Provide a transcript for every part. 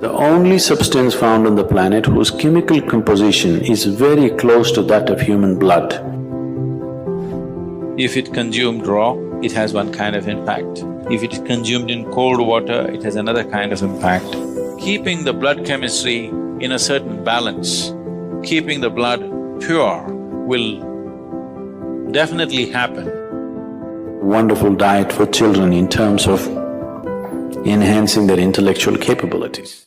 The only substance found on the planet whose chemical composition is very close to that of human blood. If it consumed raw, it has one kind of impact. If it is consumed in cold water, it has another kind of impact. Keeping the blood chemistry in a certain balance, keeping the blood pure will definitely happen. Wonderful diet for children in terms of enhancing their intellectual capabilities.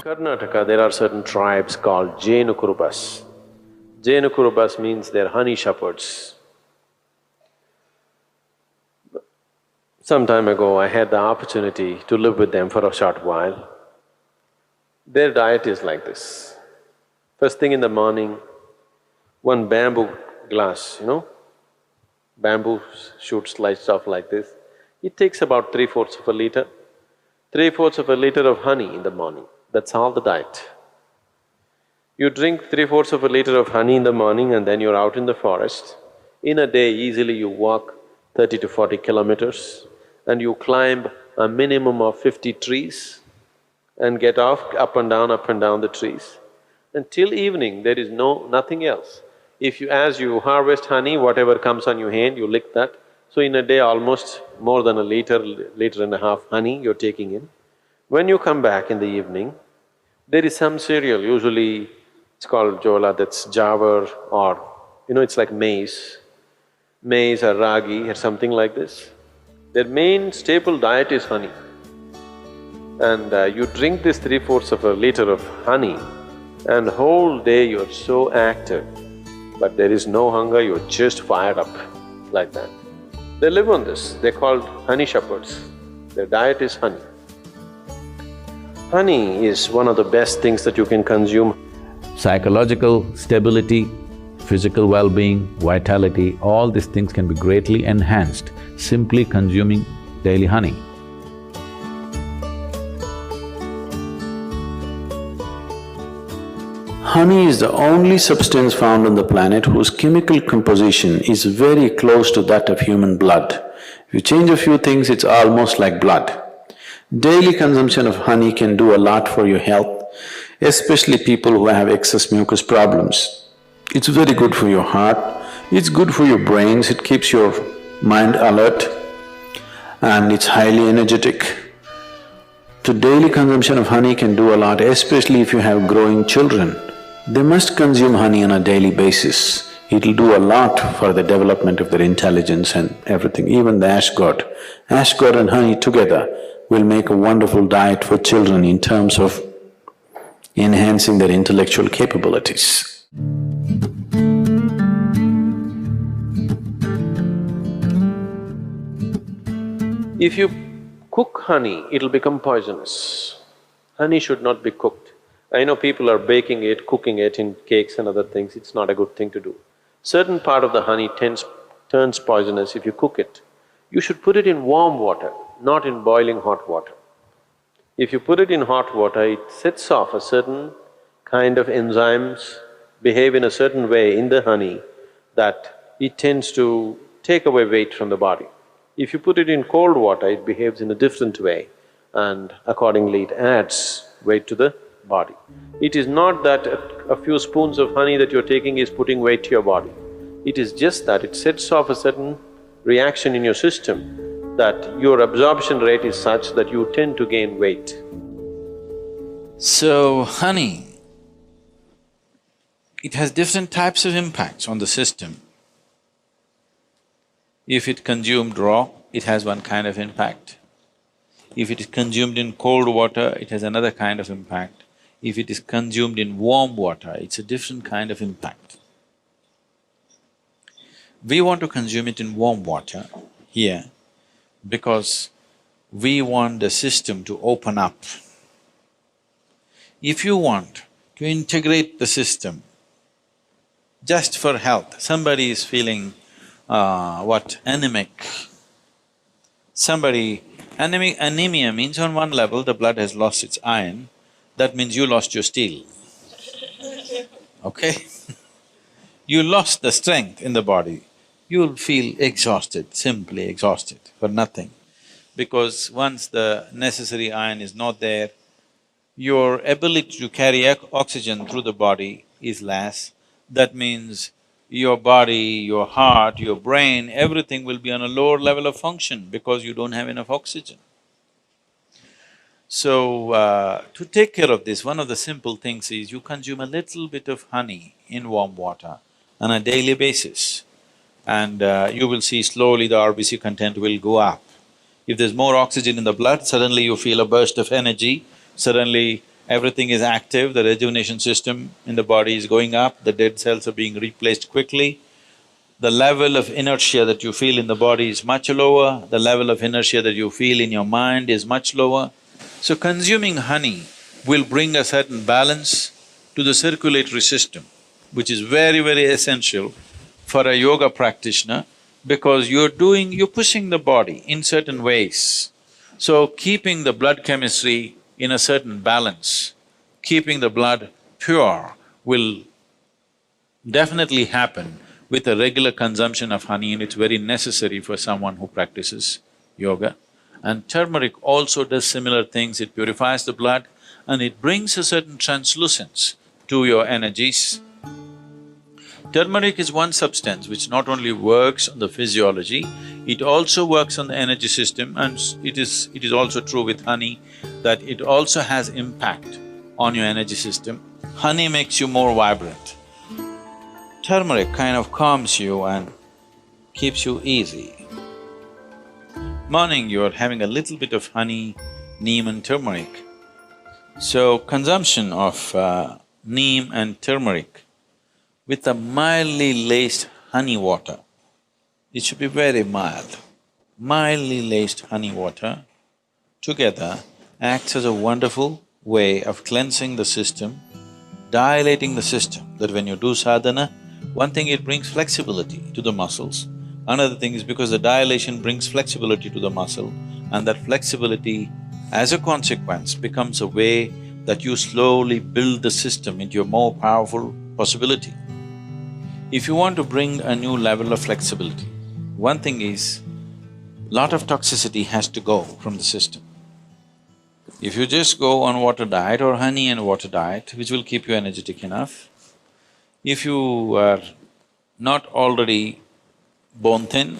Karnataka, there are certain tribes called Jenukurubas. Jenukurubas means they're honey shepherds. Some time ago, I had the opportunity to live with them for a short while. Their diet is like this. First thing in the morning, one bamboo glass, bamboo shoots sliced off like this. It takes about 3/4 of a liter. 3/4 of a liter of honey in the morning. That's all the diet. You drink 3/4 of a liter of honey in the morning and then you're out in the forest. In a day, easily you walk 30 to 40 kilometers and you climb a minimum of 50 trees and get off up and down the trees. Until evening, there is nothing else. As you harvest honey, whatever comes on your hand, you lick that. So in a day, almost more than a liter and a half honey you're taking in. When you come back in the evening, there is some cereal, usually it's called jola, that's jawar or it's like maize or ragi or something like this. Their main staple diet is honey. And you drink this 3/4 of a liter of honey and whole day you're so active, but there is no hunger, you're just fired up like that. They live on this, they're called honey shepherds. Their diet is honey. Honey is one of the best things that you can consume. Psychological stability, physical well-being, vitality, all these things can be greatly enhanced simply consuming daily honey. Honey is the only substance found on the planet whose chemical composition is very close to that of human blood. If you change a few things, it's almost like blood. Daily consumption of honey can do a lot for your health, especially people who have excess mucus problems. It's very good for your heart, it's good for your brains, it keeps your mind alert and it's highly energetic. So daily consumption of honey can do a lot, especially if you have growing children. They must consume honey on a daily basis. It'll do a lot for the development of their intelligence and everything, even the ash god. Ash god and honey together will make a wonderful diet for children in terms of enhancing their intellectual capabilities. If you cook honey, it'll become poisonous. Honey should not be cooked. I know people are baking it, cooking it in cakes and other things, it's not a good thing to do. Certain part of the honey turns poisonous if you cook it. You should put it in warm water, not in boiling hot water. If you put it in hot water, it sets off a certain kind of enzymes, behave in a certain way in the honey that it tends to take away weight from the body. If you put it in cold water, it behaves in a different way and accordingly it adds weight to the body. It is not that a few spoons of honey that you're taking is putting weight to your body. It is just that it sets off a certain reaction in your system that your absorption rate is such that you tend to gain weight. So, honey, it has different types of impacts on the system. If it consumed raw, it has one kind of impact. If it is consumed in cold water, it has another kind of impact. If it is consumed in warm water, it's a different kind of impact. We want to consume it in warm water here because We want the system to open up. If you want to integrate the system just for health, somebody is feeling anemic. Anemia means on one level the blood has lost its iron, that means you lost your steel, okay? You lost the strength in the body, you'll feel exhausted, simply exhausted for nothing. Because once the necessary iron is not there, your ability to carry oxygen through the body is less. That means your body, your heart, your brain, everything will be on a lower level of function because you don't have enough oxygen. So, to take care of this, one of the simple things is you consume a little bit of honey in warm water on a daily basis, and you will see slowly the RBC content will go up. If there's more oxygen in the blood, suddenly you feel a burst of energy, suddenly everything is active, the rejuvenation system in the body is going up, the dead cells are being replaced quickly. The level of inertia that you feel in the body is much lower, the level of inertia that you feel in your mind is much lower. So consuming honey will bring a certain balance to the circulatory system, which is very, very essential for a yoga practitioner, because you're pushing the body in certain ways. So keeping the blood chemistry in a certain balance, keeping the blood pure will definitely happen with a regular consumption of honey, and it's very necessary for someone who practices yoga. And turmeric also does similar things, it purifies the blood and it brings a certain translucence to your energies. Turmeric is one substance which not only works on the physiology, it also works on the energy system, and it is also true with honey that it also has impact on your energy system. Honey makes you more vibrant. Turmeric kind of calms you and keeps you easy. Morning you're having a little bit of honey, neem and turmeric. So consumption of neem and turmeric with a mildly laced honey water, it should be very mild. Mildly laced honey water together acts as a wonderful way of cleansing the system, dilating the system, that when you do sadhana, one thing, it brings flexibility to the muscles. Another thing is because the dilation brings flexibility to the muscle, and that flexibility, as a consequence, becomes a way that you slowly build the system into a more powerful possibility. If you want to bring a new level of flexibility, one thing is, lot of toxicity has to go from the system. If you just go on water diet or honey and water diet, which will keep you energetic enough, if you are not already bone thin,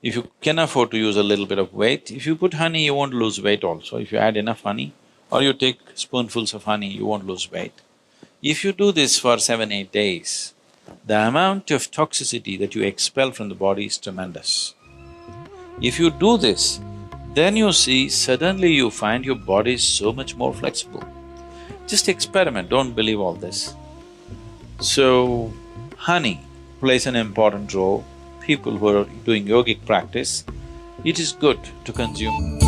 if you can afford to use a little bit of weight, if you put honey, you won't lose weight also. If you add enough honey or you take spoonfuls of honey, you won't lose weight. If you do this for 7-8 days, the amount of toxicity that you expel from the body is tremendous. If you do this, then you see suddenly you find your body is so much more flexible. Just experiment, don't believe all this. So, honey plays an important role. People who are doing yogic practice, it is good to consume.